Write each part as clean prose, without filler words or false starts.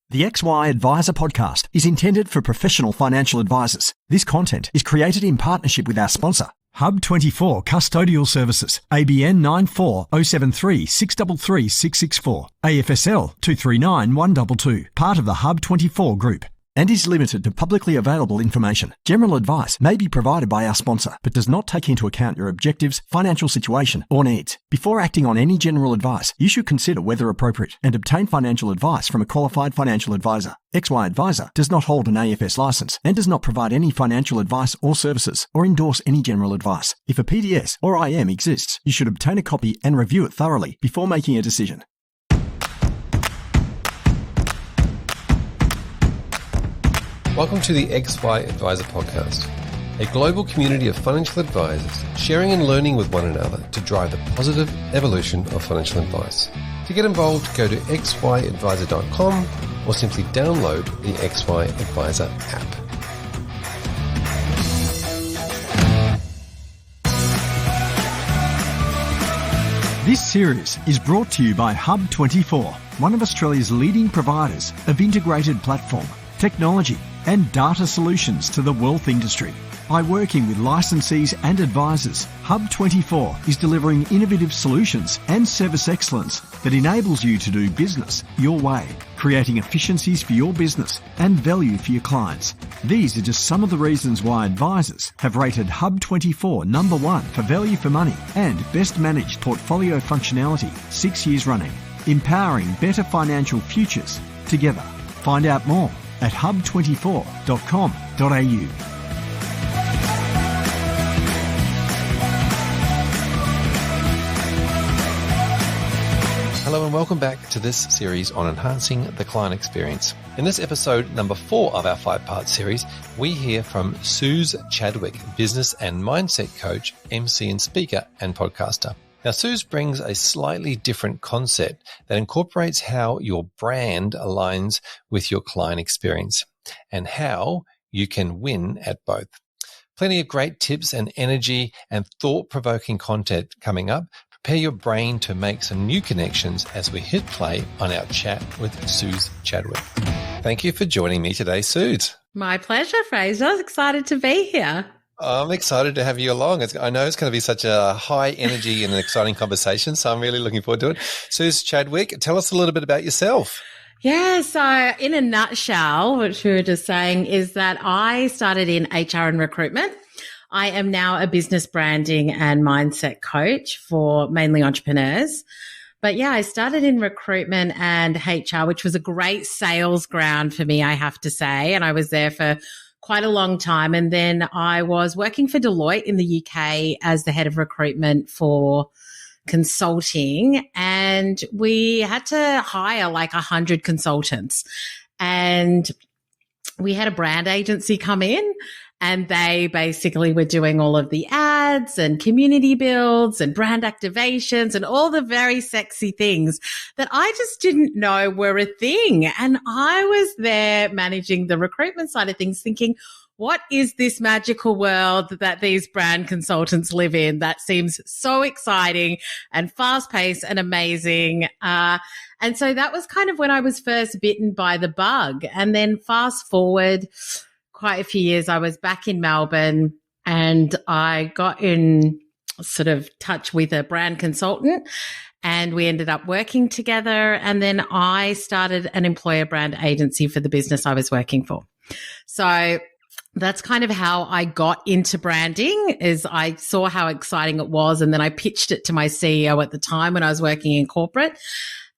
The XY Advisor podcast is intended for professional financial advisors. This content is created in partnership with our sponsor, Hub24 Custodial Services, ABN 94073 633 664, AFSL 239 122, part of the Hub24 Group, and is limited to publicly available information. General advice may be provided by our sponsor, but does not take into account your objectives, financial situation, or needs. Before acting on any general advice, you should consider whether appropriate and obtain financial advice from a qualified financial advisor. XY Advisor does not hold an AFS license and does not provide any financial advice or services or endorse any general advice. If a PDS or IM exists, you should obtain a copy and review it thoroughly before making a decision. Welcome to the XY Advisor podcast, a global community of financial advisors sharing and learning with one another to drive the positive evolution of financial advice. To get involved, go to xyadvisor.com or simply download the XY Advisor app. This series is brought to you by Hub24, one of Australia's leading providers of integrated platform, technology and data solutions to the wealth industry. By working with licensees and advisors, Hub24 is delivering innovative solutions and service excellence that enables you to do business your way, creating efficiencies for your business and value for your clients. These are just some of the reasons why advisors have rated Hub24 number 1 for value for money and best managed portfolio functionality 6 years running, empowering better financial futures together. Find out more at hub24.com.au. Hello and welcome back to this series on enhancing the client experience. In this episode number 4 of our 5-part series, we hear from Suze Chadwick, business and mindset coach, MC and speaker and podcaster. Now, Suze brings a slightly different concept that incorporates how your brand aligns with your client experience and how you can win at both. Plenty of great tips and energy and thought-provoking content coming up. Prepare your brain to make some new connections as we hit play on our chat with Suze Chadwick. Thank you for joining me today, Suze. My pleasure, Fraser. I was excited to be here. I'm excited to have you along. I know it's going to be such a high energy and an exciting conversation, so I'm really looking forward to it. Suze Chadwick, tell us a little bit about yourself. Yeah, so in a nutshell, what we were just saying is that I started in HR and recruitment. I am now a business branding and mindset coach for mainly entrepreneurs. But yeah, I started in recruitment and HR, which was a great sales ground for me, I have to say. And I was there for quite a long time. And then I was working for Deloitte in the UK as the head of recruitment for consulting. And we had to hire like 100 consultants. And we had a brand agency come in and they basically were doing all of the ads and community builds and brand activations and all the very sexy things that I just didn't know were a thing. And I was there managing the recruitment side of things thinking, what is this magical world that these brand consultants live in that seems so exciting and fast-paced and amazing? And so that was kind of when I was first bitten by the bug. And then fast forward quite a few years, I was back in Melbourne and I got in sort of touch with a brand consultant and we ended up working together. And then I started an employer brand agency for the business I was working for. So that's kind of how I got into branding, is I saw how exciting it was. And then I pitched it to my CEO at the time when I was working in corporate.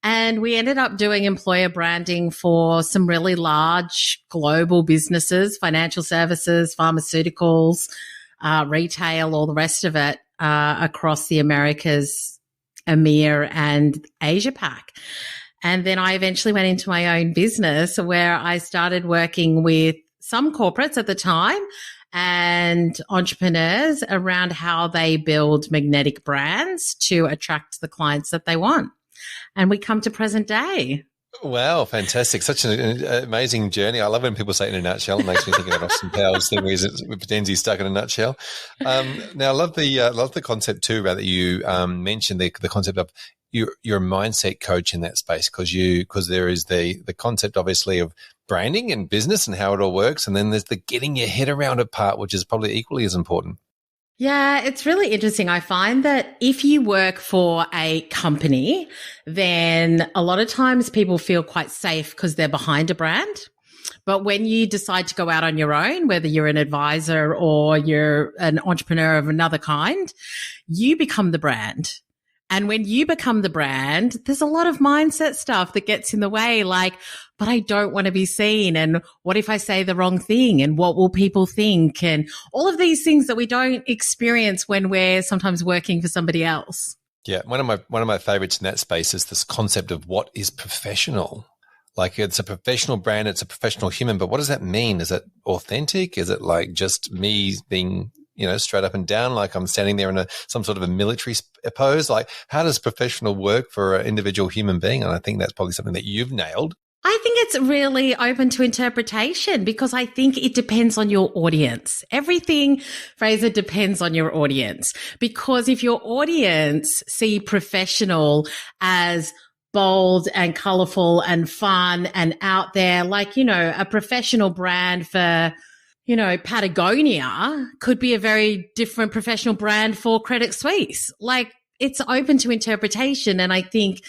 And we ended up doing employer branding for some really large global businesses, financial services, pharmaceuticals, retail, all the rest of it, across the Americas, EMEA and Asia Pac. And then I eventually went into my own business where I started working with some corporates at the time and entrepreneurs around how they build magnetic brands to attract the clients that they want. And we come to present day. Wow, fantastic. Such an amazing journey. I love when people say it in a nutshell. It makes me think of Austin Powers thing where he pretends he's stuck in a nutshell. Now, I love the concept too, that you mentioned the concept of you're a mindset coach in that space because there is the concept obviously of branding and business and how it all works, and then there's the getting your head around it part, which is probably equally as important. Yeah, it's really interesting. I find that if you work for a company, then a lot of times people feel quite safe because they're behind a brand. But when you decide to go out on your own, whether you're an advisor or you're an entrepreneur of another kind, you become the brand. And when you become the brand, there's a lot of mindset stuff that gets in the way, like, but I don't want to be seen. And what if I say the wrong thing? And what will people think? And all of these things that we don't experience when we're sometimes working for somebody else. Yeah. One of my favorites in that space is this concept of what is professional. Like, it's a professional brand, it's a professional human, but what does that mean? Is it authentic? Is it like just me being, straight up and down, like I'm standing there in some sort of a military pose? Like, how does professional work for an individual human being? And I think that's probably something that you've nailed. I think it's really open to interpretation because I think it depends on your audience. Everything, Fraser, depends on your audience, because if your audience see professional as bold and colorful and fun and out there, like, a professional brand for Patagonia could be a very different professional brand for Credit Suisse. Like, it's open to interpretation. And I think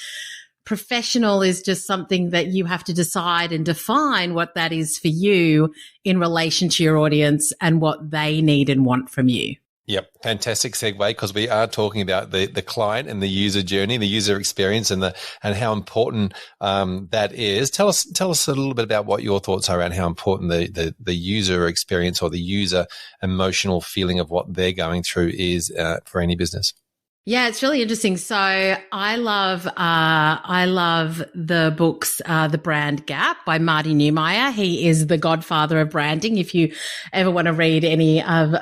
professional is just something that you have to decide and define what that is for you in relation to your audience and what they need and want from you. Yep. Fantastic segue, because we are talking about the client and the user journey, the user experience, and how important that is. Tell us a little bit about what your thoughts are around how important the user experience or the user emotional feeling of what they're going through is for any business. Yeah, it's really interesting. So I love the books, The Brand Gap by Marty Neumeier. He is the godfather of branding. If you ever want to read any of,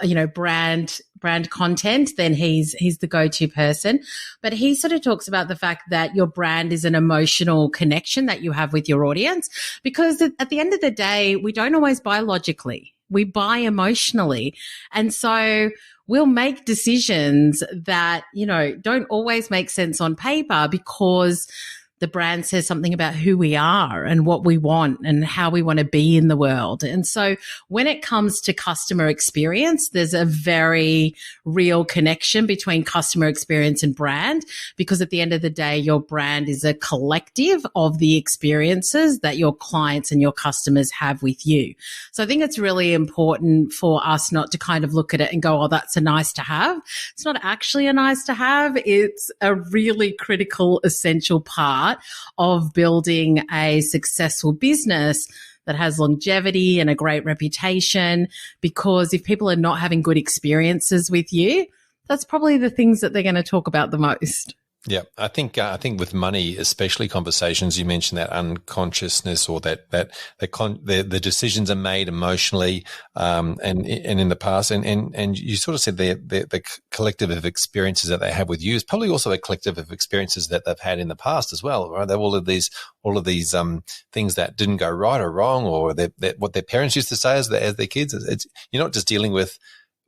brand content, then he's the go-to person. But he sort of talks about the fact that your brand is an emotional connection that you have with your audience, because at the end of the day, we don't always buy logically. We buy emotionally. And so we'll make decisions that, don't always make sense on paper because the brand says something about who we are and what we want and how we want to be in the world. And so when it comes to customer experience, there's a very real connection between customer experience and brand, because at the end of the day, your brand is a collective of the experiences that your clients and your customers have with you. So I think it's really important for us not to kind of look at it and go, oh, that's a nice to have. It's not actually a nice to have. It's a really critical, essential part of building a successful business that has longevity and a great reputation, because if people are not having good experiences with you, that's probably the things that they're going to talk about the most. Yeah, I think with money, especially conversations, you mentioned that unconsciousness, or that the decisions are made emotionally, and in the past, and you sort of said the collective of experiences that they have with you is probably also a collective of experiences that they've had in the past as well, right? They have all of these things that didn't go right or wrong, or what their parents used to say as their kids. You're not just dealing with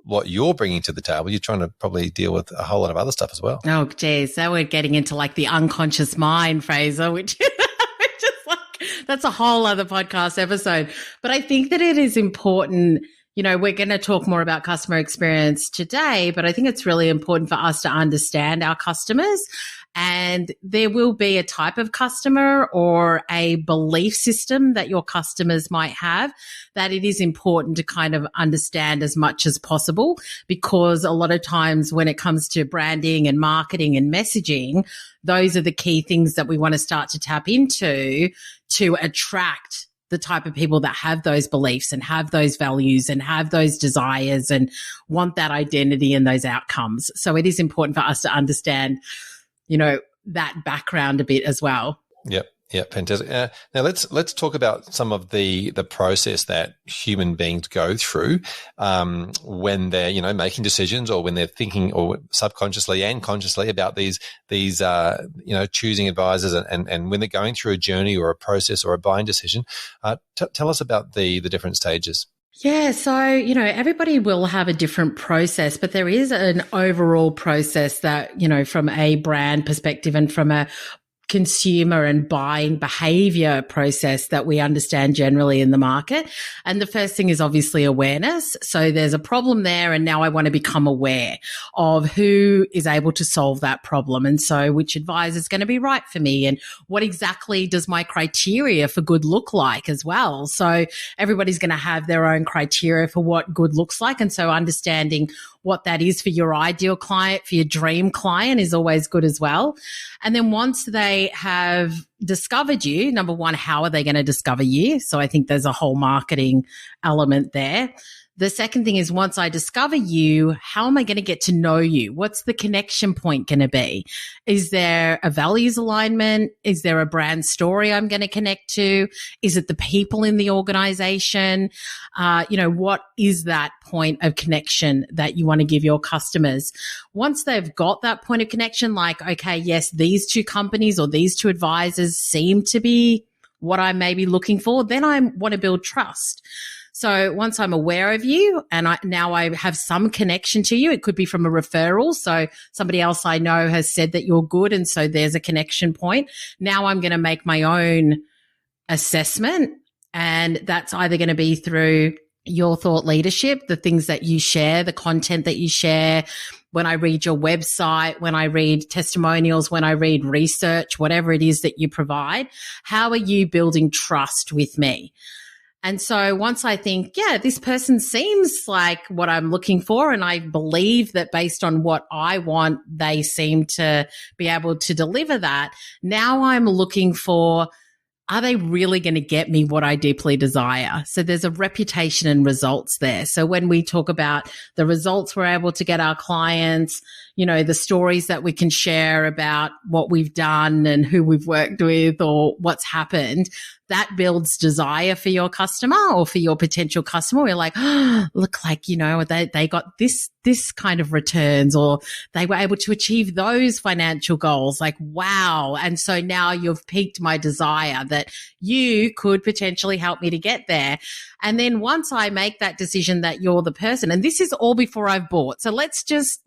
what you're bringing to the table, you're trying to probably deal with a whole lot of other stuff as well. Oh, geez. So we're getting into like the unconscious mind, Fraser, which is like, that's a whole other podcast episode. But I think that it is important. We're going to talk more about customer experience today, but I think it's really important for us to understand our customers. And there will be a type of customer or a belief system that your customers might have that it is important to kind of understand as much as possible, because a lot of times when it comes to branding and marketing and messaging, those are the key things that we want to start to tap into to attract the type of people that have those beliefs and have those values and have those desires and want that identity and those outcomes. So it is important for us to understand that background a bit as well. Yep. Yeah, fantastic. Now let's talk about some of the process that human beings go through when they're making decisions, or when they're thinking, or subconsciously and consciously, about these choosing advisors, and when they're going through a journey or a process or a buying decision. Tell us about the different stages. Yeah. So, everybody will have a different process, but there is an overall process that, from a brand perspective and from a consumer and buying behavior process that we understand generally in the market. And the first thing is obviously awareness. So there's a problem there. And now I want to become aware of who is able to solve that problem. And so which advisor is going to be right for me, and what exactly does my criteria for good look like as well. So everybody's going to have their own criteria for what good looks like. And so understanding what that is for your ideal client, for your dream client, is always good as well. And then once they have discovered you, number one, how are they going to discover you? So I think there's a whole marketing element there. The second thing is, once I discover you, how am I going to get to know you? What's the connection point going to be? Is there a values alignment? Is there a brand story I'm going to connect to? Is it the people in the organization? What is that point of connection that you want to give your customers? Once they've got that point of connection, like, okay, yes, these two companies or these two advisors seem to be what I may be looking for, then I want to build trust. So once I'm aware of you and now I have some connection to you, it could be from a referral. So somebody else I know has said that you're good, and so there's a connection point. Now I'm going to make my own assessment, and that's either going to be through your thought leadership, the things that you share, the content that you share. When I read your website, when I read testimonials, when I read research, whatever it is that you provide, how are you building trust with me? And so once I think, yeah, this person seems like what I'm looking for, and I believe that based on what I want, they seem to be able to deliver that. Now I'm looking for, are they really going to get me what I deeply desire? So there's a reputation and results there. So when we talk about the results we're able to get our clients, the stories that we can share about what we've done and who we've worked with or what's happened, that builds desire for your customer or for your potential customer. We're like, oh, look, like, they got this kind of returns, or they were able to achieve those financial goals. Like, wow. And so now you've piqued my desire that you could potentially help me to get there. And then once I make that decision that you're the person, and this is all before I've bought. So let's just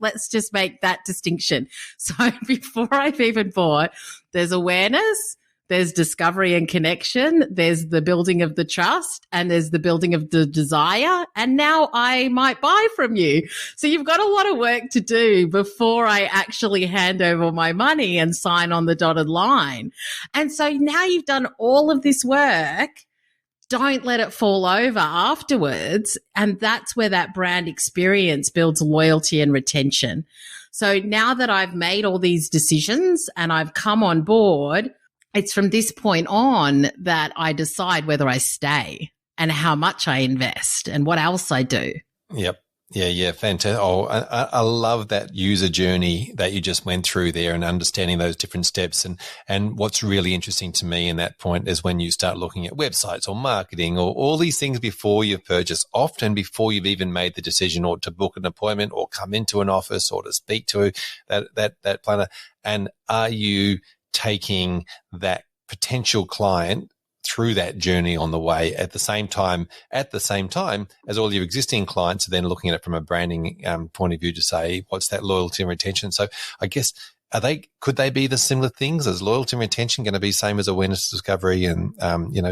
make that distinction. So before I've even bought, there's awareness, there's discovery and connection, there's the building of the trust, and there's the building of the desire. And now I might buy from you. So you've got a lot of work to do before I actually hand over my money and sign on the dotted line. And so now you've done all of this work. Don't let it fall over afterwards. And that's where that brand experience builds loyalty and retention. So now that I've made all these decisions and I've come on board, it's from this point on that I decide whether I stay and how much I invest and what else I do. Yep. Yeah. Fantastic. Oh, I love that user journey that you just went through there and understanding those different steps. And what's really interesting to me in that point is when you start looking at websites or marketing or all these things before you've purchased, often before you've even made the decision or to book an appointment or come into an office or to speak to that planner. And are you taking that potential client through that journey on the way at the same time as all your existing clients are then looking at it from a branding point of view to say, what's that loyalty and retention? So I guess, could they be the similar things? Is loyalty and retention going to be same as awareness, discovery and,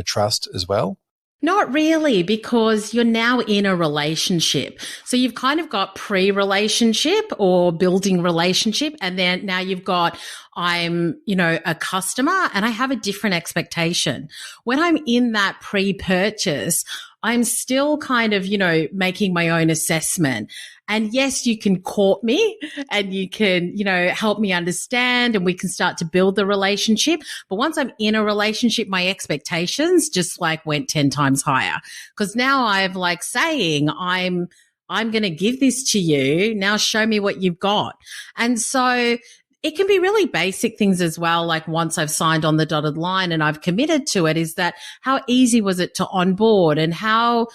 trust as well? Not really, because you're now in a relationship. So you've kind of got pre-relationship or building relationship. And then now you've got, I'm, a customer and I have a different expectation. When I'm in that pre-purchase, I'm still kind of, making my own assessment. And yes, you can court me and you can, help me understand and we can start to build the relationship. But once I'm in a relationship, my expectations just like went 10 times higher, because now I've like saying, I'm going to give this to you. Now show me what you've got. And so it can be really basic things as well. Like once I've signed on the dotted line and I've committed to it, is that how easy was it to onboard, and how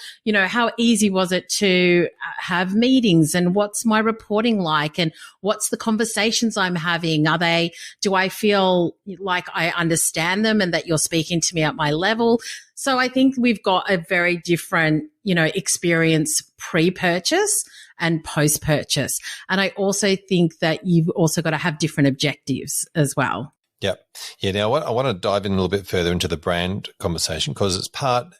easy was it to have meetings, and what's my reporting like, and what's the conversations I'm having? Do I feel like I understand them and that you're speaking to me at my level? So I think we've got a very different, experience pre-purchase and post-purchase. And I also think that you've also got to have different objectives as well. Yep. Yeah. Now, I want to dive in a little bit further into the brand conversation, because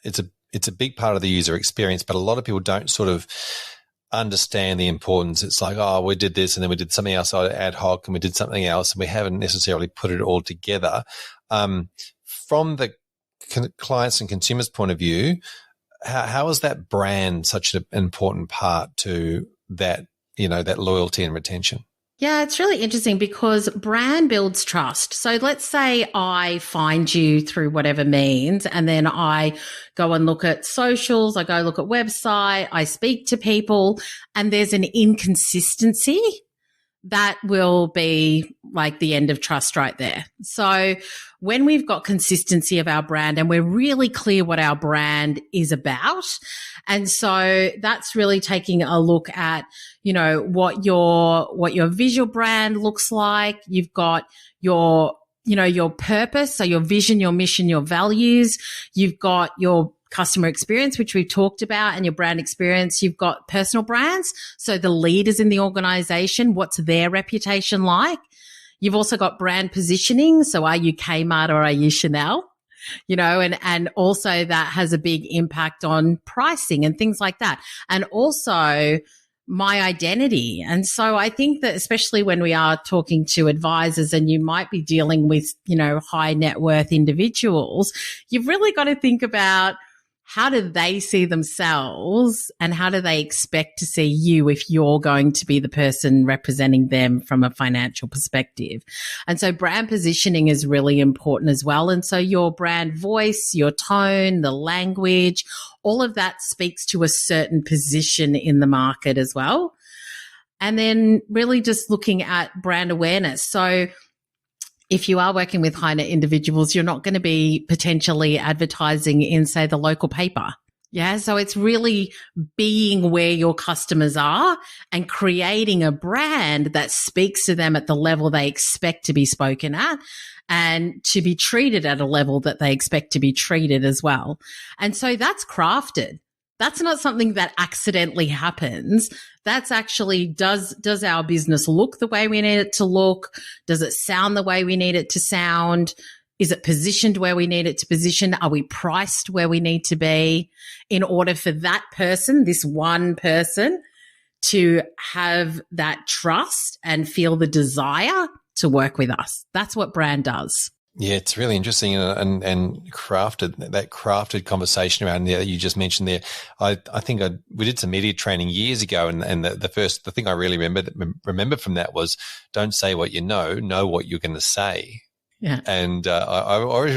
it's a big part of the user experience, but a lot of people don't sort of understand the importance. It's like, oh, we did this and then we did something else ad hoc and we did something else, and we haven't necessarily put it all together. From the clients and consumers' point of view, how is that brand such an important part to that, that loyalty and retention? Yeah, it's really interesting because brand builds trust. So let's say I find you through whatever means, and then I go and look at socials, I go look at website, I speak to people, and there's an inconsistency. That will be like the end of trust right there. So when we've got consistency of our brand and we're really clear what our brand is about, and so that's really taking a look at, what your visual brand looks like. You've got your purpose, so your vision, your mission, your values. You've got your customer experience, which we've talked about, and your brand experience. You've got personal brands, so the leaders in the organization, what's their reputation like? You've also got brand positioning, so are you Kmart or are you Chanel? And also that has a big impact on pricing and things like that. And also my identity. And so I think that especially when we are talking to advisors and you might be dealing with, high net worth individuals, you've really got to think about, how do they see themselves and how do they expect to see you if you're going to be the person representing them from a financial perspective? And so brand positioning is really important as well. And so your brand voice, your tone, the language, all of that speaks to a certain position in the market as well. And then really just looking at brand awareness. So if you are working with high net individuals, you're not going to be potentially advertising in, say, the local paper. Yeah. So it's really being where your customers are and creating a brand that speaks to them at the level they expect to be spoken at and to be treated at a level that they expect to be treated as well. And so that's crafted. That's not something that accidentally happens. That's actually, does our business look the way we need it to look? Does it sound the way we need it to sound? Is it positioned where we need it to position? Are we priced where we need to be in order for that person, this one person, to have that trust and feel the desire to work with us? That's what brand does. Yeah, it's really interesting and crafted conversation around there that you just mentioned there. I think we did some media training years ago, and the thing I really remember from that was, don't say what you know what you're going to say. Yeah. And I always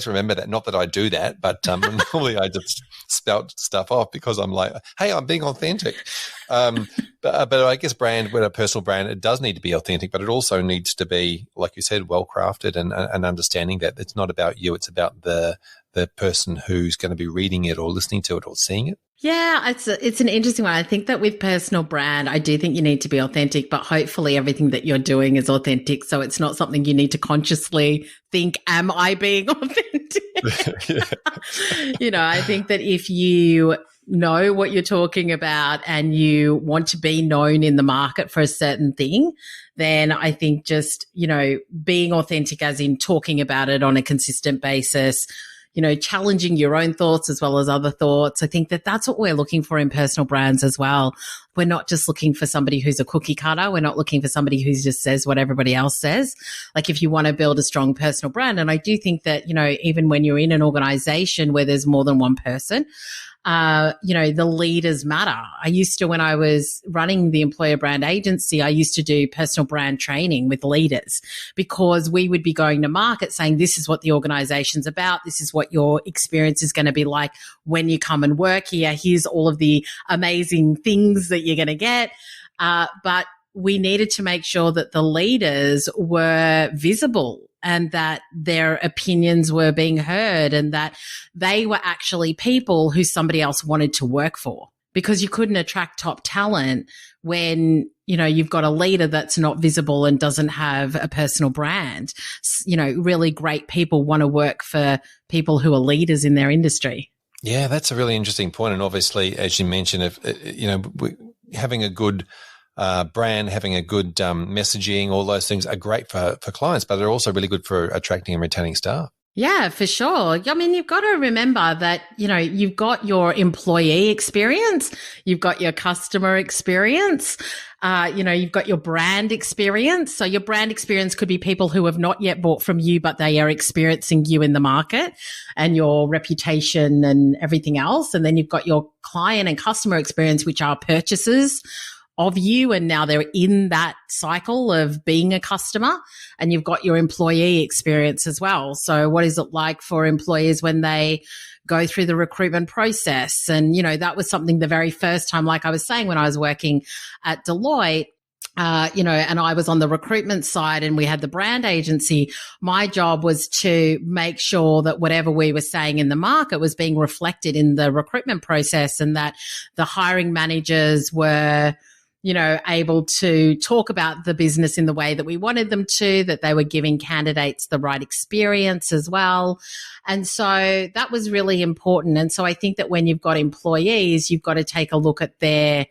remember that. Not that I do that, but normally I just spout stuff off because I'm like, hey, I'm being authentic. But I guess with a personal brand, it does need to be authentic, but it also needs to be, like you said, well crafted and understanding that it's not about you, it's about the person who's going to be reading it or listening to it or seeing it. Yeah, it's an interesting one. I think that with personal brand, I do think you need to be authentic, but hopefully everything that you're doing is authentic. So it's not something you need to consciously think, am I being authentic? I think that if you know what you're talking about and you want to be known in the market for a certain thing, then I think just, being authentic as in talking about it on a consistent basis, challenging your own thoughts as well as other thoughts. I think that that's what we're looking for in personal brands as well. We're not just looking for somebody who's a cookie cutter. We're not looking for somebody who just says what everybody else says. Like if you want to build a strong personal brand, and I do think that, even when you're in an organization where there's more than one person, the leaders matter. I used to, when I was running the employer brand agency, I used to do personal brand training with leaders because we would be going to market saying, this is what the organization's about. This is what your experience is going to be like when you come and work here. Here's all of the amazing things that you're going to get. But we needed to make sure that the leaders were visible and that their opinions were being heard and that they were actually people who somebody else wanted to work for, because you couldn't attract top talent when, you've got a leader that's not visible and doesn't have a personal brand. Really great people want to work for people who are leaders in their industry. Yeah, that's a really interesting point. And obviously, as you mentioned, having a good brand, having a good messaging, all those things are great for clients, but they're also really good for attracting and retaining staff. Yeah, for sure. I mean, you've got to remember that, you've got your employee experience, you've got your customer experience, you've got your brand experience. So your brand experience could be people who have not yet bought from you, but they are experiencing you in the market and your reputation and everything else. And then you've got your client and customer experience, which are purchases of you, and now they're in that cycle of being a customer. And you've got your employee experience as well. So what is it like for employees when they go through the recruitment process? And, that was something the very first time, like I was saying, when I was working at Deloitte, and I was on the recruitment side and we had the brand agency. My job was to make sure that whatever we were saying in the market was being reflected in the recruitment process, and that the hiring managers were able to talk about the business in the way that we wanted them to, that they were giving candidates the right experience as well. And so that was really important. And so I think that when you've got employees, you've got to take a look at their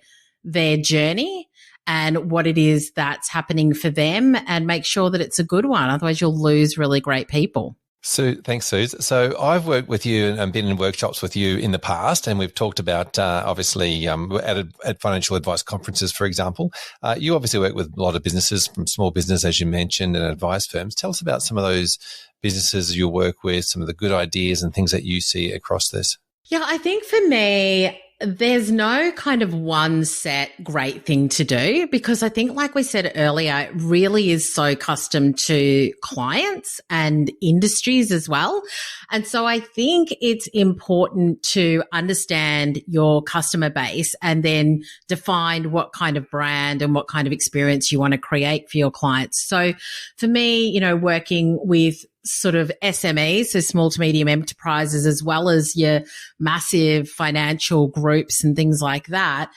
journey and what it is that's happening for them and make sure that it's a good one. Otherwise, you'll lose really great people. So thanks, Suze. So I've worked with you and been in workshops with you in the past, and we've talked about obviously at financial advice conferences, for example. You obviously work with a lot of businesses, from small business, as you mentioned, and advice firms. Tell us about some of those businesses you work with, some of the good ideas and things that you see across this. Yeah, I think for me, there's no kind of one set great thing to do, because I think, like we said earlier, it really is so custom to clients and industries as well. And so I think it's important to understand your customer base and then define what kind of brand and what kind of experience you want to create for your clients. So for me, working with sort of SMEs, so small to medium enterprises, as well as your massive financial groups and things like that,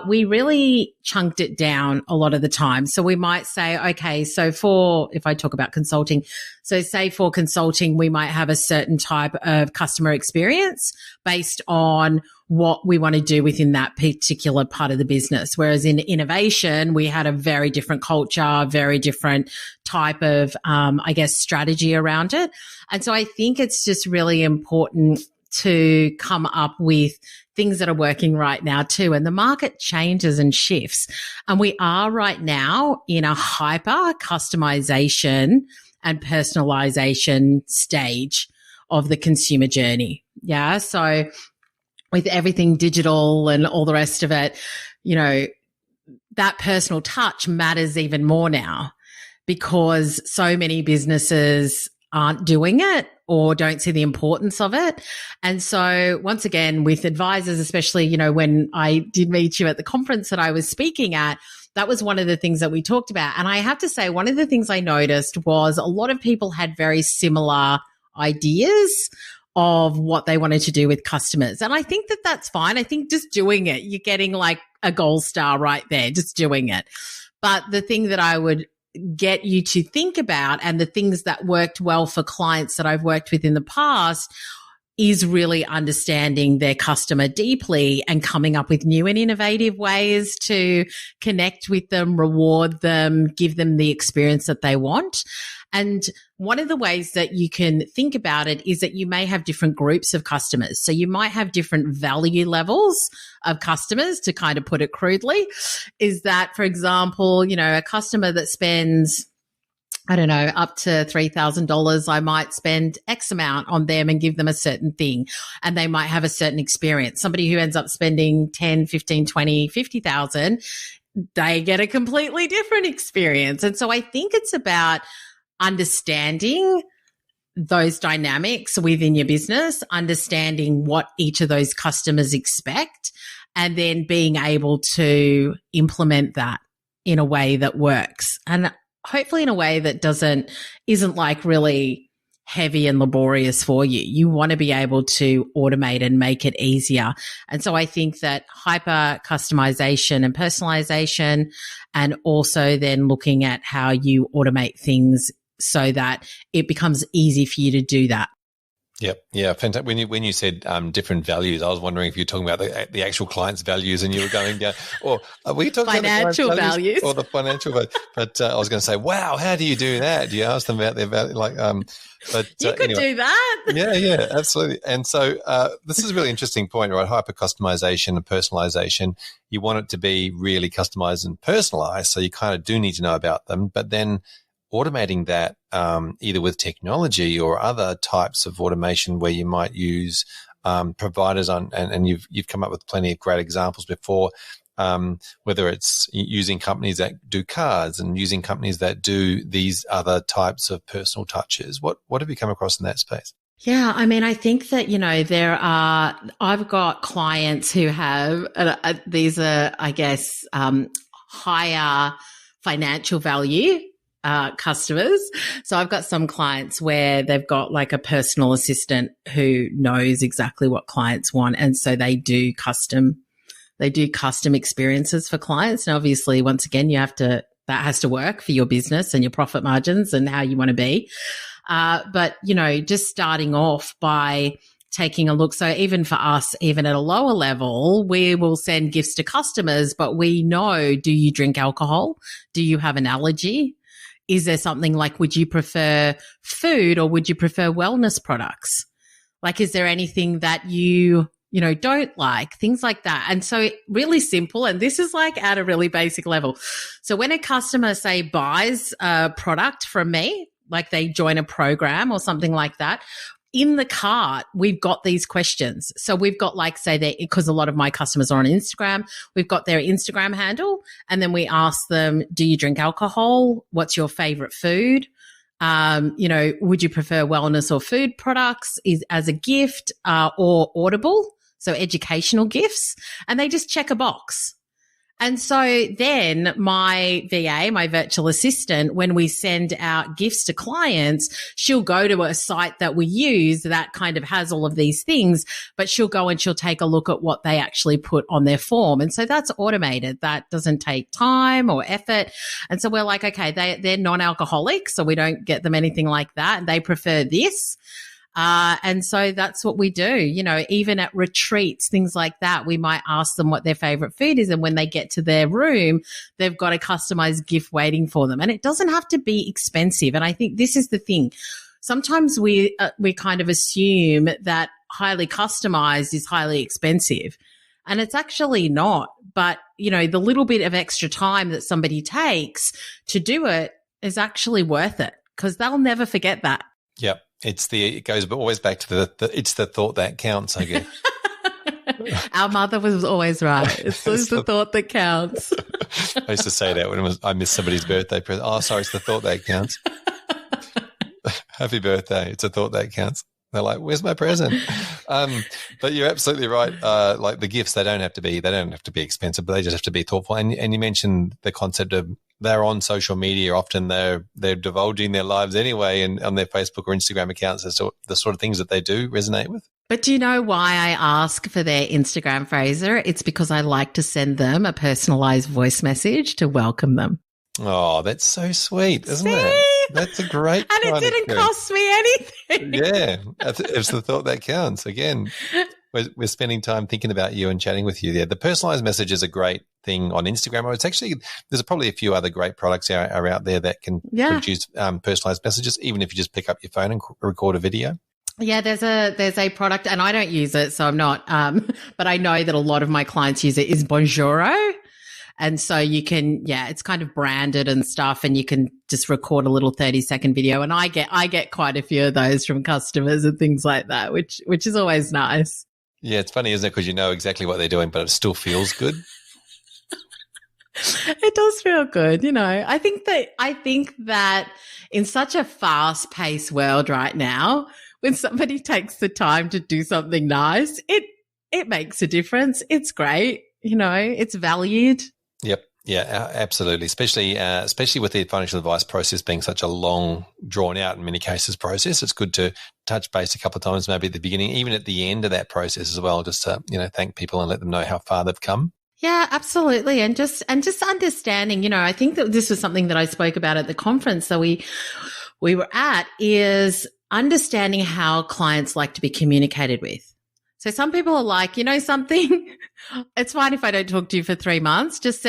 we really chunked it down a lot of the time. So we might say, okay, so if I talk about consulting, so say for consulting, we might have a certain type of customer experience based on what we want to do within that particular part of the business. Whereas in innovation, we had a very different culture, very different type of, strategy around it. And so I think it's just really important to come up with things that are working right now too. And the market changes and shifts. And we are right now in a hyper customization and personalization stage of the consumer journey. Yeah. So with everything digital and all the rest of it, that personal touch matters even more now, because so many businesses aren't doing it or don't see the importance of it. And so once again, with advisors, especially, when I did meet you at the conference that I was speaking at, that was one of the things that we talked about. And I have to say, one of the things I noticed was a lot of people had very similar ideas of what they wanted to do with customers. And I think that that's fine. I think just doing it, you're getting like a gold star right there, just doing it. But the thing that I would get you to think about, and the things that worked well for clients that I've worked with in the past, is really understanding their customer deeply and coming up with new and innovative ways to connect with them, reward them, give them the experience that they want. And one of the ways that you can think about it is that you may have different groups of customers. So you might have different value levels of customers, to kind of put it crudely. Is that, for example, a customer that spends, I don't know, up to $3,000, I might spend X amount on them and give them a certain thing. And they might have a certain experience. Somebody who ends up spending 10, 15, 20, 50,000, they get a completely different experience. And so I think it's about understanding those dynamics within your business, understanding what each of those customers expect, and then being able to implement that. in a way that works, and hopefully in a way that isn't like really heavy and laborious for you. You want to be able to automate and make it easier. And so I think that hyper customization and personalization, and also then looking at how you automate things so that it becomes easy for you to do that. Yep. Yeah. Fantastic. When you said different values, I was wondering if you're talking about the actual client's values, and you were going down, or are we talking financial about the values or the financial value? But I was going to say, wow, how do you do that? Do you ask them about their value? But you could anyway. do that. Yeah, absolutely. And so this is a really interesting point, right? Hyper customization and personalization. You want it to be really customized and personalized, so you kind of do need to know about them. But then automating that either with technology or other types of automation where you might use providers and you've come up with plenty of great examples before, whether it's using companies that do cards and using companies that do these other types of personal touches. What have you come across in that space? Yeah, I mean, I think that, I've got clients who have, these are, I guess, higher financial value customers. So I've got some clients where they've got like a personal assistant who knows exactly what clients want. And so they do custom experiences for clients. And obviously, once again, that has to work for your business and your profit margins and how you want to be. But, just starting off by taking a look. So even for us, even at a lower level, we will send gifts to customers, but we know, do you drink alcohol? Do you have an allergy? Is there something like, would you prefer food or would you prefer wellness products? Like, is there anything that you don't like? Things like that. And so really simple. And this is like at a really basic level. So when a customer, say, buys a product from me, like they join a program or something like that, in the cart, we've got these questions. So we've got, like, say, because a lot of my customers are on Instagram, we've got their Instagram handle, and then we ask them, do you drink alcohol? What's your favorite food? Would you prefer wellness or food products as a gift or Audible? So educational gifts. And they just check a box. And so then my VA, my virtual assistant, when we send out gifts to clients, she'll go to a site that we use that kind of has all of these things, but she'll go and she'll take a look at what they actually put on their form. And so that's automated. That doesn't take time or effort. And so we're like, okay, they're non-alcoholic, so we don't get them anything like that. And they prefer this. And so that's what we do. Even at retreats, things like that, we might ask them what their favorite food is. And when they get to their room, they've got a customized gift waiting for them. And it doesn't have to be expensive. And I think this is the thing. Sometimes we kind of assume that highly customized is highly expensive. And it's actually not. But, the little bit of extra time that somebody takes to do it is actually worth it, because they'll never forget that. Yep. It goes always back to it's the thought that counts, I guess. Our mother was always right. It's the thought that counts. I used to say that when I missed somebody's birthday present. Oh, sorry, it's the thought that counts. Happy birthday. It's a thought that counts. They're like, where's my present? But you're absolutely right. Like the gifts, they don't have to be expensive, but they just have to be thoughtful. And you mentioned the concept of they're on social media. Often they're divulging their lives anyway, and on their Facebook or Instagram accounts, as to the sort of things that they do resonate with. But do you know why I ask for their Instagram, Fraser? It's because I like to send them a personalized voice message to welcome them. Oh, that's so sweet, isn't it? That's a great and it didn't cost me anything. Yeah, it's the thought that counts. Again, we're spending time thinking about you and chatting with you there. The personalized message is a great thing on Instagram. Or it's actually, there's probably a few other great products are out there that can produce personalized messages, even if you just pick up your phone and record a video. Yeah, there's a product, and I don't use it, so I'm not, but I know that a lot of my clients use it, is Bonjoro. And so you can, it's kind of branded and stuff, and you can just record a little 30-second video. And I get quite a few of those from customers and things like that, which is always nice. Yeah, it's funny, isn't it? Because you know exactly what they're doing, but it still feels good. It does feel good, I think that in such a fast-paced world right now, when somebody takes the time to do something nice, it makes a difference. It's great, it's valued. Yep. Yeah, absolutely. Especially with the financial advice process being such a long, drawn out in many cases process, it's good to touch base a couple of times, maybe at the beginning, even at the end of that process as well, just to, thank people and let them know how far they've come. Yeah, absolutely. And just understanding, I think that this was something that I spoke about at the conference that we were at, is understanding how clients like to be communicated with. So some people are like, something, it's fine if I don't talk to you for 3 months. Just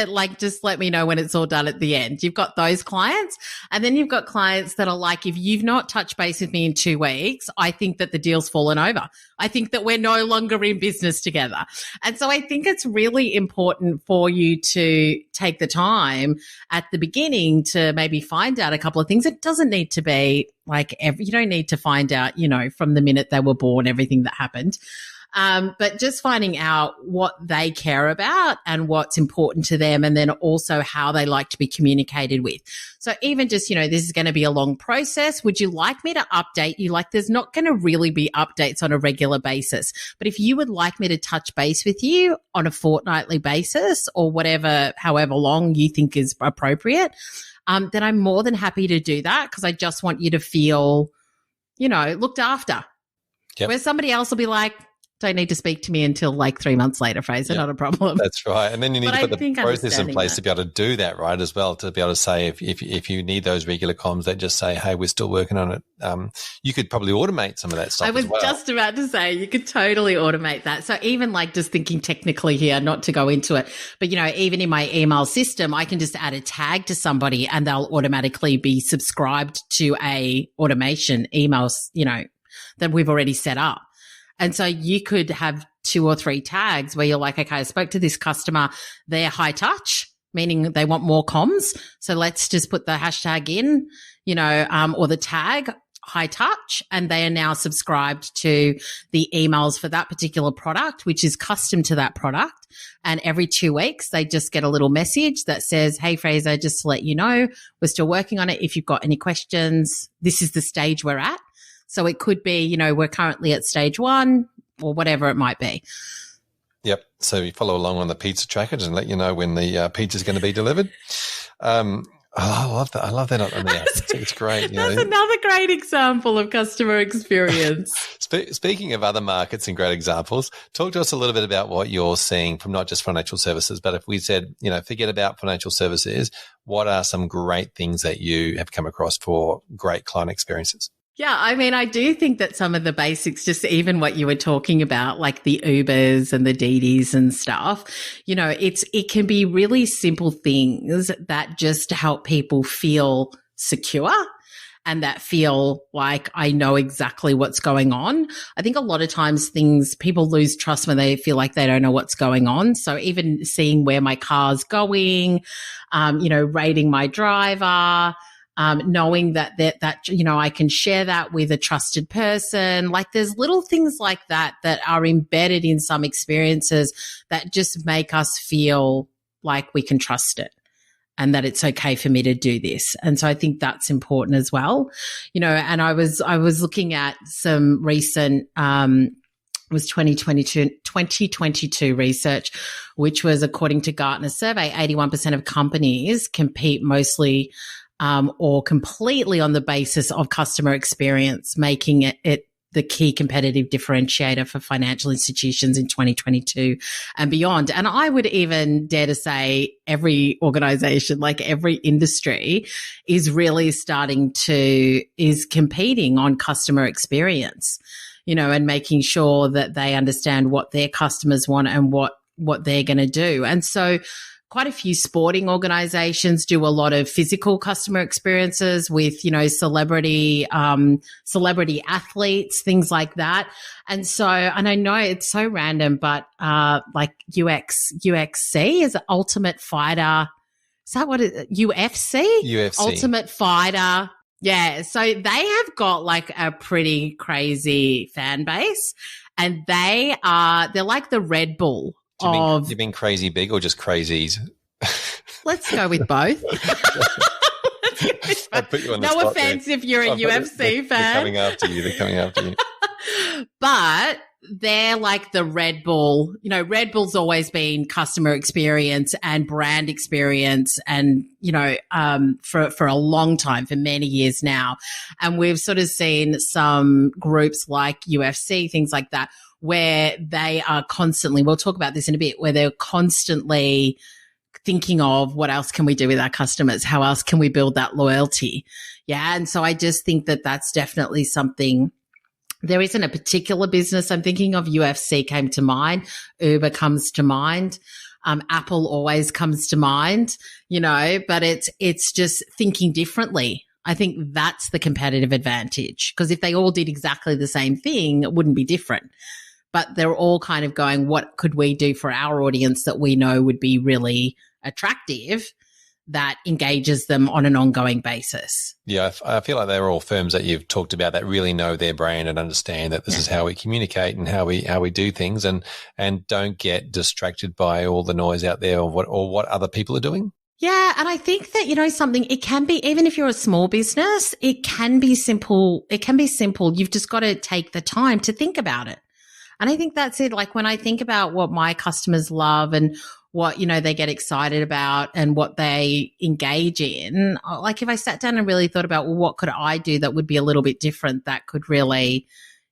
let me know when it's all done at the end. You've got those clients. And then you've got clients that are like, if you've not touched base with me in 2 weeks, I think that the deal's fallen over. I think that we're no longer in business together. And so I think it's really important for you to take the time at the beginning to maybe find out a couple of things. It doesn't need to be like you don't need to find out, from the minute they were born, everything that happened. But just finding out what they care about and what's important to them, and then also how they like to be communicated with. So even just, this is going to be a long process. Would you like me to update you? Like, there's not going to really be updates on a regular basis. But if you would like me to touch base with you on a fortnightly basis or however long you think is appropriate, then I'm more than happy to do that, because I just want you to feel, looked after. Yep. Where somebody else will be like, don't need to speak to me until like 3 months later, Fraser. Yep. Not a problem. That's right. And then you need to put the process in place to be able to do that, right, as well, to be able to say if you need those regular comms, that just say, hey, we're still working on it. You could probably automate some of that stuff. I was just about to say you could totally automate that. So even like just thinking technically here, not to go into it, but even in my email system, I can just add a tag to somebody and they'll automatically be subscribed to a automation emails, that we've already set up. And so you could have 2 or 3 tags where you're like, okay, I spoke to this customer. They're high touch, meaning they want more comms. So let's just put the hashtag in, or the tag high touch, and they are now subscribed to the emails for that particular product, which is custom to that product. And every 2 weeks, they just get a little message that says, hey, Fraser, just to let you know, we're still working on it. If you've got any questions, this is the stage we're at. So it could be, we're currently at stage 1 or whatever it might be. Yep. So you follow along on the pizza trackers and let you know when the pizza is going to be delivered. I love that. I love that. It's great. That's another great example of customer experience. Speaking of other markets and great examples, talk to us a little bit about what you're seeing from not just financial services, but if we said, forget about financial services, what are some great things that you have come across for great client experiences? Yeah, I do think that some of the basics, just even what you were talking about, like the Ubers and the Didis and stuff, it can be really simple things that just help people feel secure and that feel like I know exactly what's going on. I think a lot of times people lose trust when they feel like they don't know what's going on. So even seeing where my car's going, rating my driver, knowing that I can share that with a trusted person. Like there's little things like that are embedded in some experiences that just make us feel like we can trust it and that it's okay for me to do this. And so I think that's important as well. And I was looking at some recent, it was 2022 research, which was according to Gartner's survey, 81% of companies compete mostly or completely on the basis of customer experience, making it the key competitive differentiator for financial institutions in 2022 and beyond. And I would even dare to say every organization, like every industry, is really is competing on customer experience, and making sure that they understand what their customers want and what they're going to do. And so quite a few sporting organizations do a lot of physical customer experiences with, celebrity athletes, things like that. And so, and I know it's so random, but like UXC is Ultimate Fighter. Is that what it is? UFC? Ultimate Fighter. Yeah. So they have got like a pretty crazy fan base, and they're like the Red Bull. Do you mean crazy big or just crazies? Let's go with both. No offense if you're a UFC fan. They're coming after you. But they're like the Red Bull. You know, Red Bull's always been customer experience and brand experience and, you know, for a long time, for many years now. And we've sort of seen some groups like UFC, things like that, where they are constantly, we'll talk about this in a bit, where they're constantly thinking of what else can we do with our customers? How else can we build that loyalty? Yeah. And so I just think that that's definitely something. There isn't a particular business I'm thinking of. UFC came to mind. Uber comes to mind. Apple always comes to mind, you know, but it's just thinking differently. I think that's the competitive advantage, because if they all did exactly the same thing, it wouldn't be different. But they're all kind of going, what could we do for our audience that we know would be really attractive, that engages them on an ongoing basis? Yeah, I feel like they're all firms that you've talked about that really know their brand and understand that this is how we communicate and how we do things, and don't get distracted by all the noise out there or what other people are doing. Yeah. And I think that, you know, something, it can be, even if you're a small business, it can be simple. It can be simple. You've just got to take the time to think about it. And I think that's it. Like when I think about what my customers love and what, you know, they get excited about and what they engage in, like if I sat down and really thought about, well, what could I do that would be a little bit different, that could really,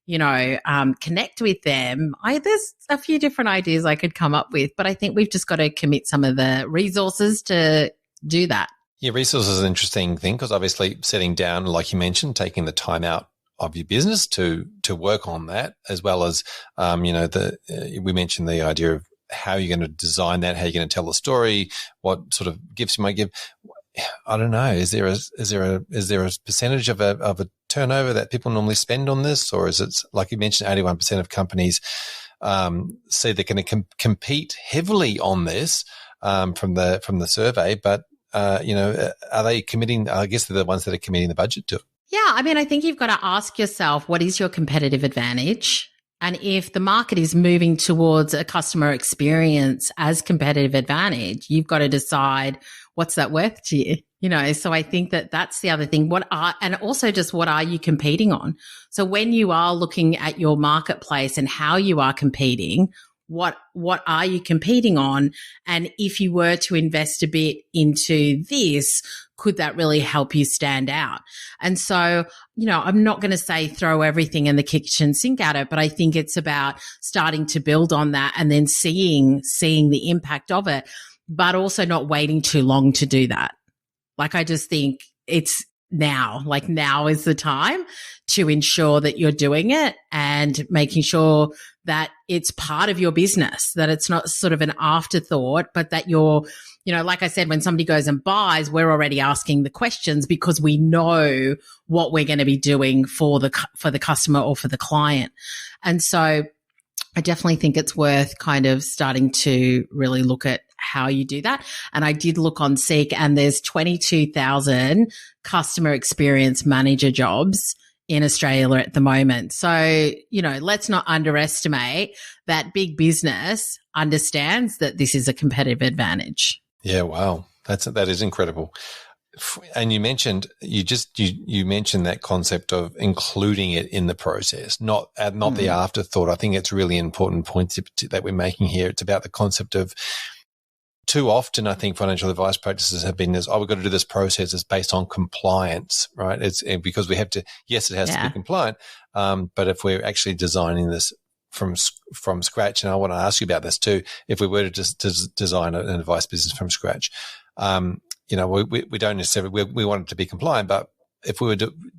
you know, connect with them? There's a few different ideas I could come up with, but I think we've just got to commit some of the resources to do that. Yeah, resources is an interesting thing, because obviously sitting down, like you mentioned, taking the time out of your business to work on that, as well as, you know, we mentioned the idea of how you're going to design that, how you're going to tell the story, what sort of gifts you might give. I don't know. Is there a percentage of a turnover that people normally spend on this, or is it, like you mentioned, 81% of companies say they're going to compete heavily on this from the survey, but you know, are they committing? I guess they're the ones that are committing the budget to it. Yeah, I mean, I think you've got to ask yourself, what is your competitive advantage? And if the market is moving towards a customer experience as competitive advantage, you've got to decide, what's that worth to you? You know, so I think that that's the other thing. And also just what are you competing on? So when you are looking at your marketplace and how you are competing, what are you competing on? And if you were to invest a bit into this, could that really help you stand out? And so, you know, I'm not going to say throw everything in the kitchen sink at it, but I think it's about starting to build on that and then seeing the impact of it, but also not waiting too long to do that. Like, I just think it's now is the time to ensure that you're doing it and making sure that it's part of your business, that it's not sort of an afterthought, but that you're, you know, like I said, when somebody goes and buys, we're already asking the questions because we know what we're going to be doing for the customer or for the client. And so I definitely think it's worth kind of starting to really look at how you do that. And I did look on Seek, and there's 22,000 customer experience manager jobs in Australia at the moment. So, you know, let's not underestimate that big business understands that this is a competitive advantage. Yeah, wow. That is incredible. And you mentioned you mentioned that concept of including it in the process, not the afterthought. I think it's a really important point that we're making here. It's about the concept of, too often, I think financial advice practices have been this, we've got to do this process. It's based on compliance, right? It's because we have to, yes, it has to be compliant. But if we're actually designing this from scratch, and I want to ask you about this too, if we were to just design an advice business from scratch, you know, we don't necessarily, we want it to be compliant, but if we were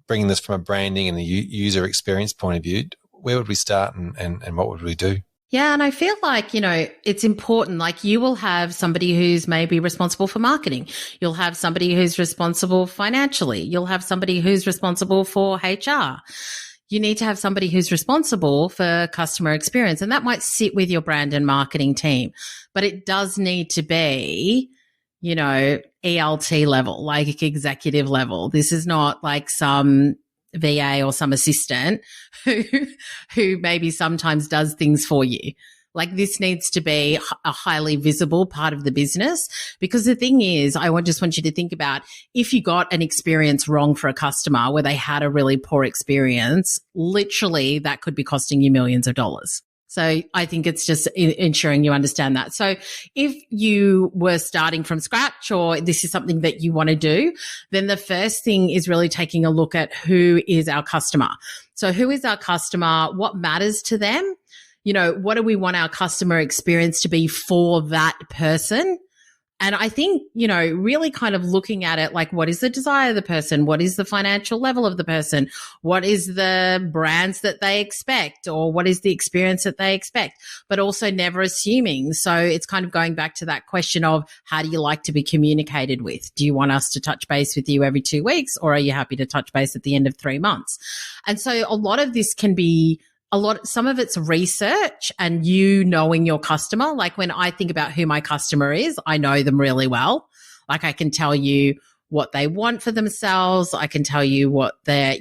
bringing this from a branding and a user experience point of view, where would we start and what would we do? Yeah. And I feel like, you know, it's important. Like, you will have somebody who's maybe responsible for marketing. You'll have somebody who's responsible financially. You'll have somebody who's responsible for HR. You need to have somebody who's responsible for customer experience. And that might sit with your brand and marketing team, but it does need to be, you know, ELT level, like executive level. This is not like some VA or some assistant who maybe sometimes does things for you. Like this needs to be a highly visible part of the business, because the thing is, just want you to think about if you got an experience wrong for a customer where they had a really poor experience, literally that could be costing you millions of dollars. So I think it's just ensuring you understand that. So if you were starting from scratch or this is something that you want to do, then the first thing is really taking a look at who is our customer. So who is our customer? What matters to them? What do we want our customer experience to be for that person? And I think, really kind of looking at it like, what is the desire of the person? What is the financial level of the person? What is the brands that they expect, or what is the experience that they expect? But also never assuming. So it's kind of going back to that question of, how do you like to be communicated with? Do you want us to touch base with you every 2 weeks, or are you happy to touch base at the end of 3 months? And so a lot of this can be some of it's research and you knowing your customer. Like when I think about who my customer is, I know them really well. Like I can tell you what they want for themselves. I can tell you what they're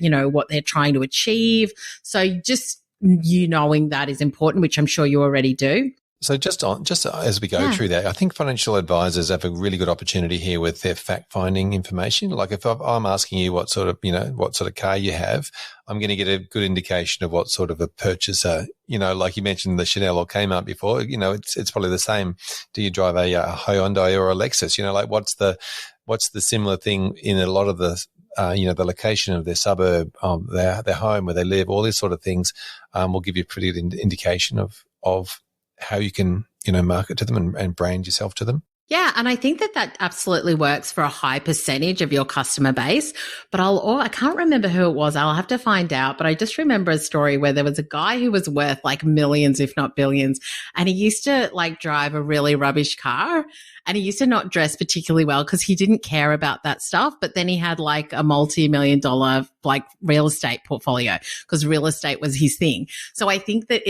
trying to achieve. So just you knowing that is important, which I'm sure you already do. So just as we go through that, I think financial advisors have a really good opportunity here with their fact-finding information. Like if I'm asking you what sort of car you have, I'm going to get a good indication of what sort of a purchaser, like you mentioned the Chanel or Kmart before, it's probably the same. Do you drive a Hyundai or a Lexus? Like what's the similar thing in a lot of the the location of their suburb, their home where they live, all these sort of things will give you a pretty good indication of how you can, market to them and brand yourself to them. Yeah. And I think that absolutely works for a high percentage of your customer base. But I can't remember who it was. I'll have to find out. But I just remember a story where there was a guy who was worth like millions, if not billions. And he used to like drive a really rubbish car. And he used to not dress particularly well because he didn't care about that stuff. But then he had like a multi-million-dollar like real estate portfolio because real estate was his thing. So I think that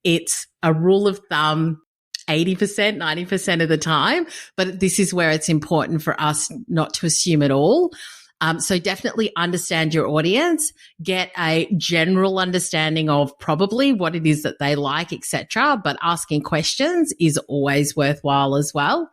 it's a rule of thumb 80%, 90% of the time, but this is where it's important for us not to assume at all. So definitely understand your audience, get a general understanding of probably what it is that they like, etc. But asking questions is always worthwhile as well.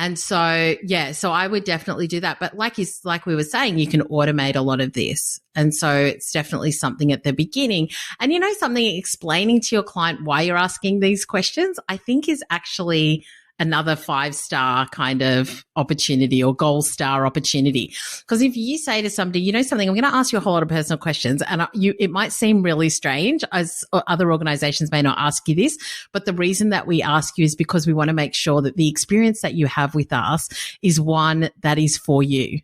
And so, so I would definitely do that. But like we were saying, you can automate a lot of this. And so it's definitely something at the beginning. And something, explaining to your client why you're asking these questions, I think is actually another 5-star kind of opportunity or gold star opportunity. Because if you say to somebody, something, I'm going to ask you a whole lot of personal questions, and it might seem really strange, as other organizations may not ask you this, but the reason that we ask you is because we want to make sure that the experience that you have with us is one that is for you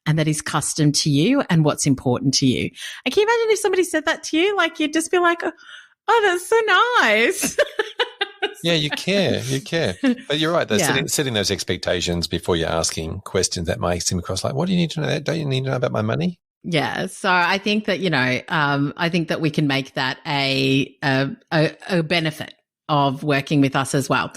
and that is custom to you and what's important to you. And can you imagine if somebody said that to you? Like you'd just be like, oh, that's so nice. Yeah, you care. But you're right. Setting those expectations before you're asking questions that might seem across like, what do you need to know? Don't you need to know about my money? Yeah. So I think that, I think that we can make that a benefit of working with us as well.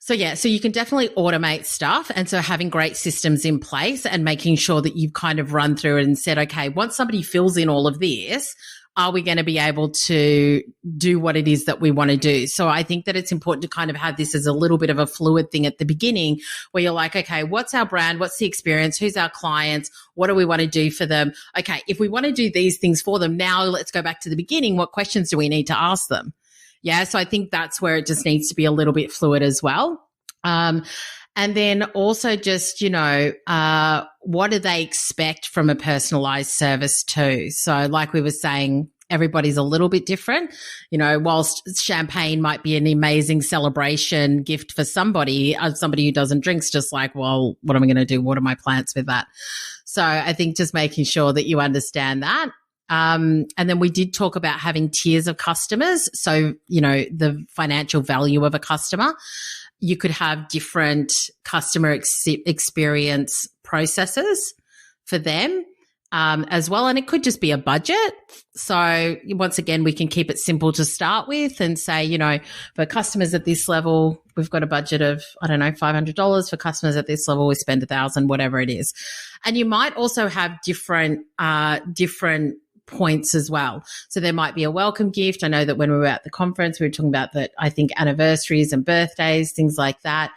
So you can definitely automate stuff. And so having great systems in place and making sure that you've kind of run through it and said, okay, once somebody fills in all of this, are we going to be able to do what it is that we want to do? So I think that it's important to kind of have this as a little bit of a fluid thing at the beginning where you're like, okay, what's our brand? What's the experience? Who's our clients? What do we want to do for them? Okay, if we want to do these things for them, now let's go back to the beginning. What questions do we need to ask them? Yeah, so I think that's where it just needs to be a little bit fluid as well. And then also just, what do they expect from a personalized service too? So like we were saying, everybody's a little bit different. Whilst champagne might be an amazing celebration gift for somebody who doesn't drink's just like, well, what am I going to do? What are my plans with that? So I think just making sure that you understand that. And then we did talk about having tiers of customers. So, the financial value of a customer. You could have different customer experience processes for them as well. And it could just be a budget. So once again, we can keep it simple to start with and say, for customers at this level, we've got a budget of, $500. For customers at this level, we spend $1,000, whatever it is. And you might also have different points as well. So there might be a welcome gift. I know that when we were at the conference, we were talking about that, I think anniversaries and birthdays, things like that.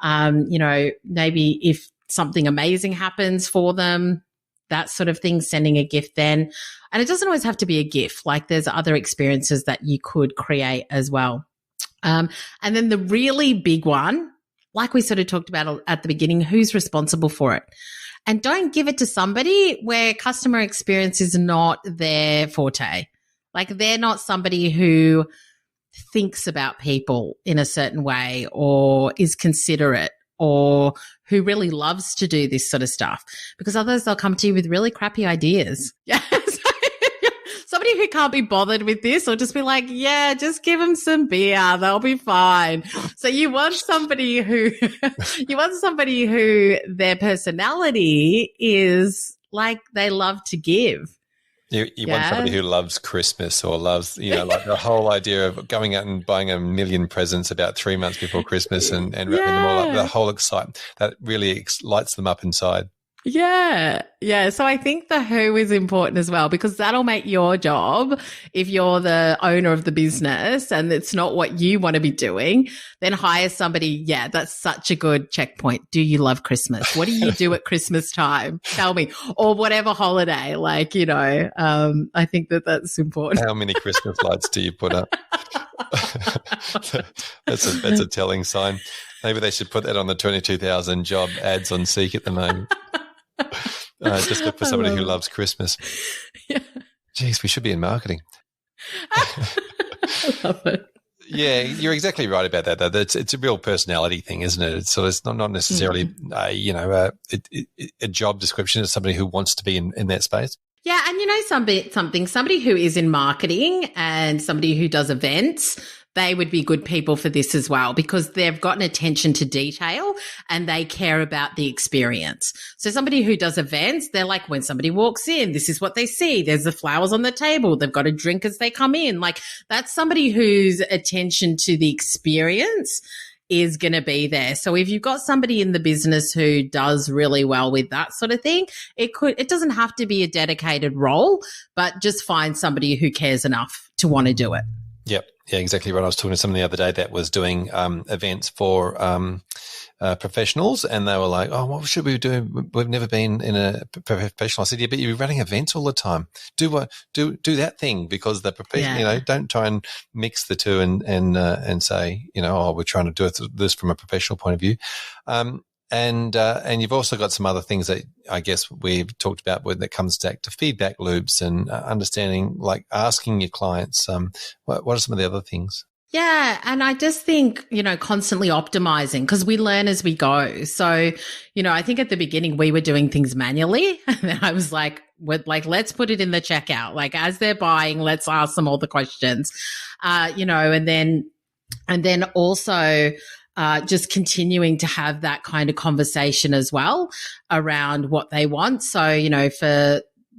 Maybe if something amazing happens for them, that sort of thing, sending a gift then. And it doesn't always have to be a gift. Like there's other experiences that you could create as well. And then the really big one, like we sort of talked about at the beginning, who's responsible for it? And don't give it to somebody where customer experience is not their forte. Like they're not somebody who thinks about people in a certain way or is considerate or who really loves to do this sort of stuff, because otherwise they'll come to you with really crappy ideas. Yeah. Somebody who can't be bothered with this or just be like, yeah, just give them some beer. They'll be fine. So you want somebody who their personality is like they love to give. You want somebody who loves Christmas or loves, like the whole idea of going out and buying 1 million presents about 3 months before Christmas and wrapping them all up. The whole excitement that really lights them up inside. Yeah. Yeah. So I think the who is important as well, because that'll make your job, if you're the owner of the business and it's not what you want to be doing, then hire somebody. Yeah, that's such a good checkpoint. Do you love Christmas? What do you do at Christmas time? Tell me. Or whatever holiday, I think that's important. How many Christmas lights do you put up? That's a telling sign. Maybe they should put that on the 22,000 job ads on Seek at the moment. Just look for somebody who loves Christmas. Yeah. Jeez, we should be in marketing. I love it. Yeah, you're exactly right about that. Though it's a real personality thing, isn't it? So it's not necessarily a job description. It's somebody who wants to be in that space. Yeah, and somebody who is in marketing and somebody who does events, they would be good people for this as well, because they've got an attention to detail and they care about the experience. So somebody who does events, they're like, when somebody walks in, this is what they see. There's the flowers on the table. They've got a drink as they come in. Like that's somebody whose attention to the experience is going to be there. So if you've got somebody in the business who does really well with that sort of thing, it doesn't have to be a dedicated role, but just find somebody who cares enough to want to do it. Yep. Yeah, exactly right. I was talking to someone the other day that was doing events for professionals, and they were like, "Oh, what should we do? We've never been in a professional." I said, "Yeah, but you're running events all the time. Do that thing, because the professional, don't try and mix the two and say, we're trying to do this from a professional point of view." And you've also got some other things that I guess we've talked about when it comes back to feedback loops and understanding, like asking your clients, what are some of the other things? Yeah. And I just think, constantly optimizing, because we learn as we go. So, I think at the beginning we were doing things manually, and then I was like, let's put it in the checkout. Like as they're buying, let's ask them all the questions, and then also, just continuing to have that kind of conversation as well around what they want. So,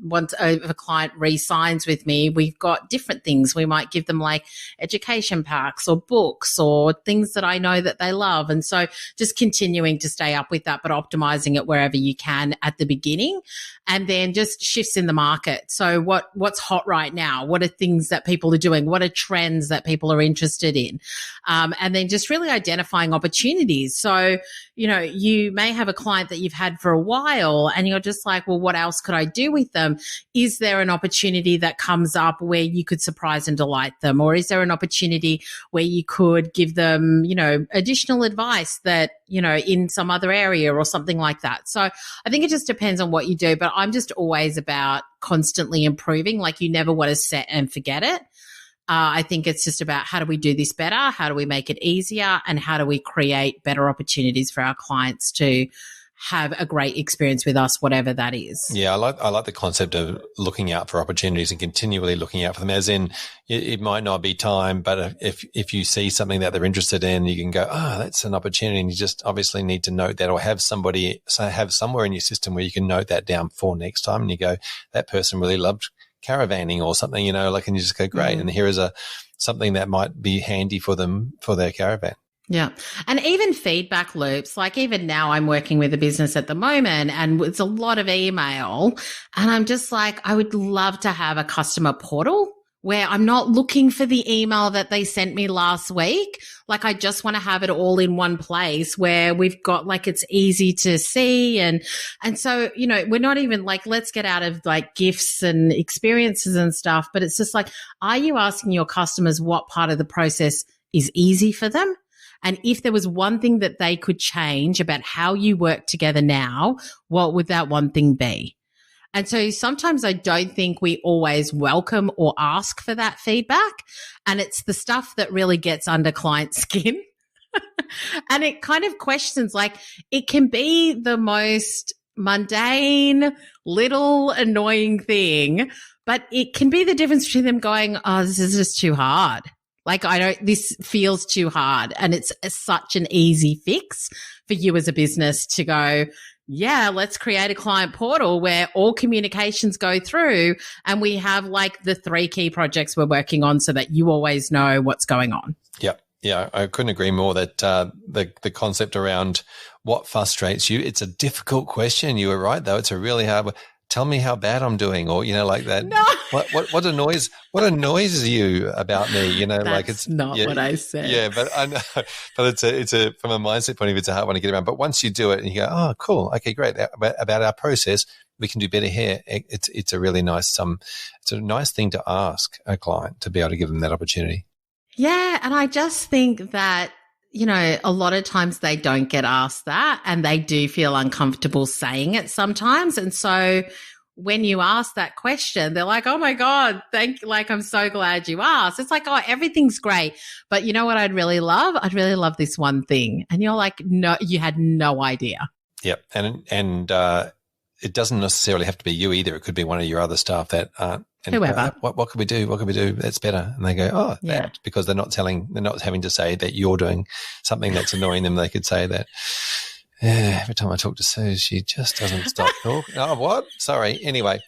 once a client re-signs with me, we've got different things. We might give them like education packs or books or things that I know that they love. And so just continuing to stay up with that, but optimizing it wherever you can at the beginning, and then just shifts in the market. So what's hot right now? What are things that people are doing? What are trends that people are interested in? And then just really identifying opportunities. So, you may have a client that you've had for a while and you're just like, well, what else could I do with them? Is there an opportunity that comes up where you could surprise and delight them? Or is there an opportunity where you could give them, additional advice that, in some other area or something like that? So I think it just depends on what you do, but I'm just always about constantly improving. Like you never want to set and forget it. I think it's just about how do we do this better? How do we make it easier? And how do we create better opportunities for our clients to have a great experience with us, whatever that is. Yeah, I like the concept of looking out for opportunities and continually looking out for them, as in it might not be time, but if you see something that they're interested in, you can go, that's an opportunity, and you just obviously need to note that, or have somewhere in your system where you can note that down for next time, and you go, that person really loved caravanning or something, and you just go, great, and here is something that might be handy for them for their caravan. Yeah. And even feedback loops, like even now I'm working with a business at the moment and it's a lot of email. And I'm just like, I would love to have a customer portal where I'm not looking for the email that they sent me last week. Like I just want to have it all in one place where we've got like, it's easy to see. And so, we're not even like, let's get out of like gifts and experiences and stuff. But it's just like, are you asking your customers what part of the process is easy for them? And if there was one thing that they could change about how you work together now, what would that one thing be? And so sometimes I don't think we always welcome or ask for that feedback. And it's the stuff that really gets under client skin. And it kind of questions, like, it can be the most mundane, little annoying thing, but it can be the difference between them going, oh, this is just too hard. Like, this feels too hard. And it's such an easy fix for you as a business to go, yeah, let's create a client portal where all communications go through and we have like the 3 key projects we're working on so that you always know what's going on. Yeah. Yeah. I couldn't agree more that the concept around what frustrates you, it's a difficult question. You were right, though. It's a really hard one. Tell me how bad I'm doing, or, like that. No. What annoys you about me? That's like it's not what I said. Yeah, but I know, but it's a from a mindset point of view, it's a hard one to get around. But once you do it and you go, oh, cool, okay, great. About our process, we can do better here. It's a really nice it's a nice thing to ask a client to be able to give them that opportunity. Yeah, and I just think that, a lot of times they don't get asked that and they do feel uncomfortable saying it sometimes. And so when you ask that question, they're like, oh my God, I'm so glad you asked. It's like, oh, everything's great. But you know what I'd really love? I'd really love this one thing. And you're like, no, you had no idea. Yep. And it doesn't necessarily have to be you either. It could be one of your other staff that aren't. And whoever. What could we do? What could we do? That's better. And they go, oh, yeah. That, because they're not having to say that you're doing something that's annoying them. They could say that, yeah, every time I talk to Sue, she just doesn't stop talking. Oh, what? Sorry. Anyway,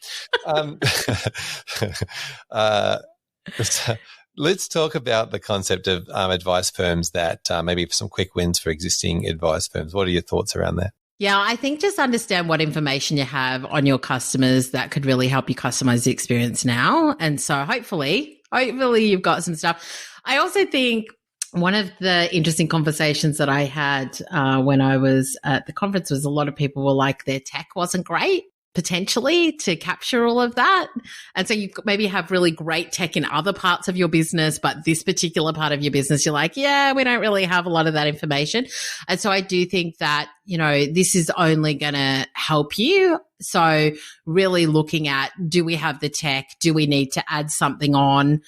let's talk about the concept of advice firms that maybe some quick wins for existing advice firms. What are your thoughts around that? Yeah, I think just understand what information you have on your customers that could really help you customize the experience now. And so hopefully you've got some stuff. I also think one of the interesting conversations that I had when I was at the conference was a lot of people were like, their tech wasn't great, potentially, to capture all of that. And so you maybe have really great tech in other parts of your business, but this particular part of your business, you're like, yeah, we don't really have a lot of that information. And so I do think that, this is only going to help you. So really looking at, do we have the tech? Do we need to add something on?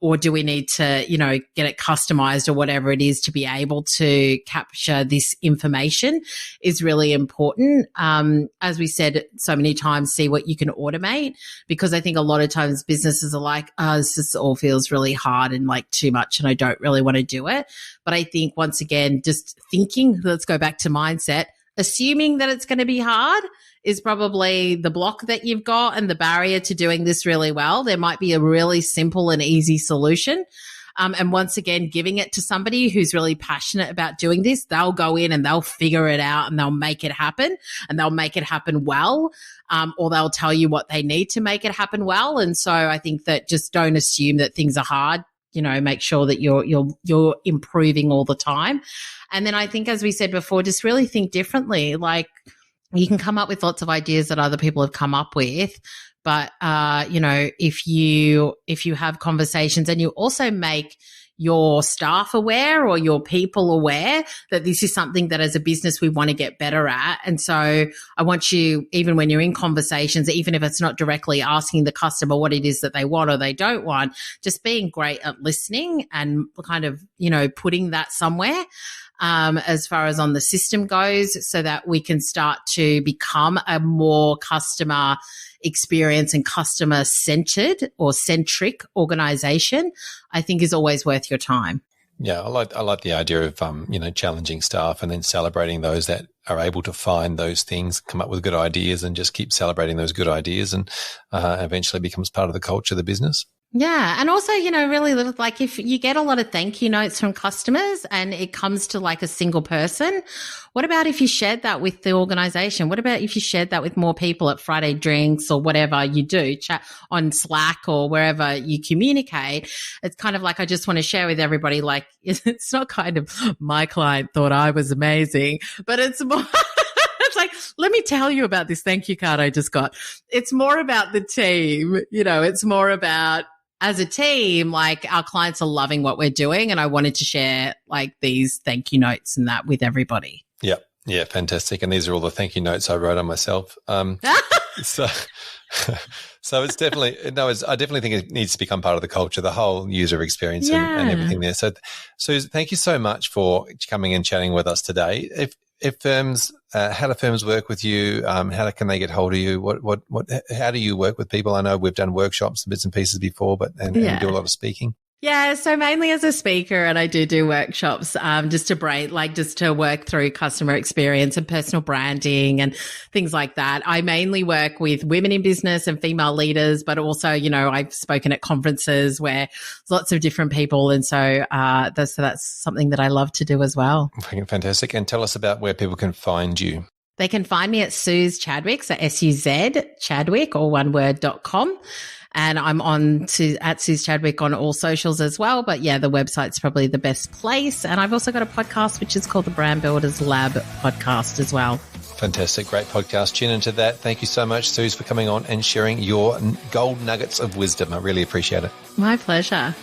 Or do we need to, get it customized or whatever it is to be able to capture this information is really important. As we said so many times, see what you can automate, because I think a lot of times businesses are like, oh, this just all feels really hard and like too much and I don't really want to do it. But I think once again, just thinking, let's go back to mindset, assuming that it's going to be hard is probably the block that you've got and the barrier to doing this really well. There might be a really simple and easy solution. And once again, giving it to somebody who's really passionate about doing this, they'll go in and they'll figure it out and they'll make it happen, and they'll make it happen well, or they'll tell you what they need to make it happen well. And so I think that just don't assume that things are hard. Make sure that you're improving all the time. And then I think, as we said before, just really think differently. Like, you can come up with lots of ideas that other people have come up with, but if you have conversations and you also make your staff aware or your people aware that this is something that as a business we want to get better at. And so I want you, even when you're in conversations, even if it's not directly asking the customer what it is that they want or they don't want, just being great at listening and kind of, putting that somewhere. As far as on the system goes, so that we can start to become a more customer experience and customer centered or centric organization, I think is always worth your time. Yeah, I like the idea of challenging staff and then celebrating those that are able to find those things, come up with good ideas, and just keep celebrating those good ideas, and eventually becomes part of the culture of the business. Yeah. And also, really like if you get a lot of thank you notes from customers and it comes to like a single person, what about if you shared that with the organization? What about if you shared that with more people at Friday drinks or whatever you do, chat on Slack or wherever you communicate? It's kind of like, I just want to share with everybody, like, it's not kind of my client thought I was amazing, but it's more. It's like, let me tell you about this thank you card I just got. It's more about the team, it's more about as a team, like our clients are loving what we're doing. And I wanted to share like these thank you notes and that with everybody. Yep. Yeah. Fantastic. And these are all the thank you notes I wrote on myself. So it's definitely, I definitely think it needs to become part of the culture, the whole user experience and everything there. So thank you so much for coming and chatting with us today. If firms, how do firms work with you? How can they get hold of you? How do you work with people? I know we've done workshops and bits and pieces before, and we do a lot of speaking. Yeah, so mainly as a speaker, and I do workshops just to work through customer experience and personal branding and things like that. I mainly work with women in business and female leaders, but also, I've spoken at conferences where there's lots of different people. And so that's something that I love to do as well. Fantastic. And tell us about where people can find you. They can find me at Suz Chadwick, so SUZ Chadwick, all one word.com. And I'm at Suz Chadwick on all socials as well. But yeah, the website's probably the best place. And I've also got a podcast, which is called the Brand Builders Lab podcast as well. Fantastic. Great podcast. Tune into that. Thank you so much, Suz, for coming on and sharing your gold nuggets of wisdom. I really appreciate it. My pleasure.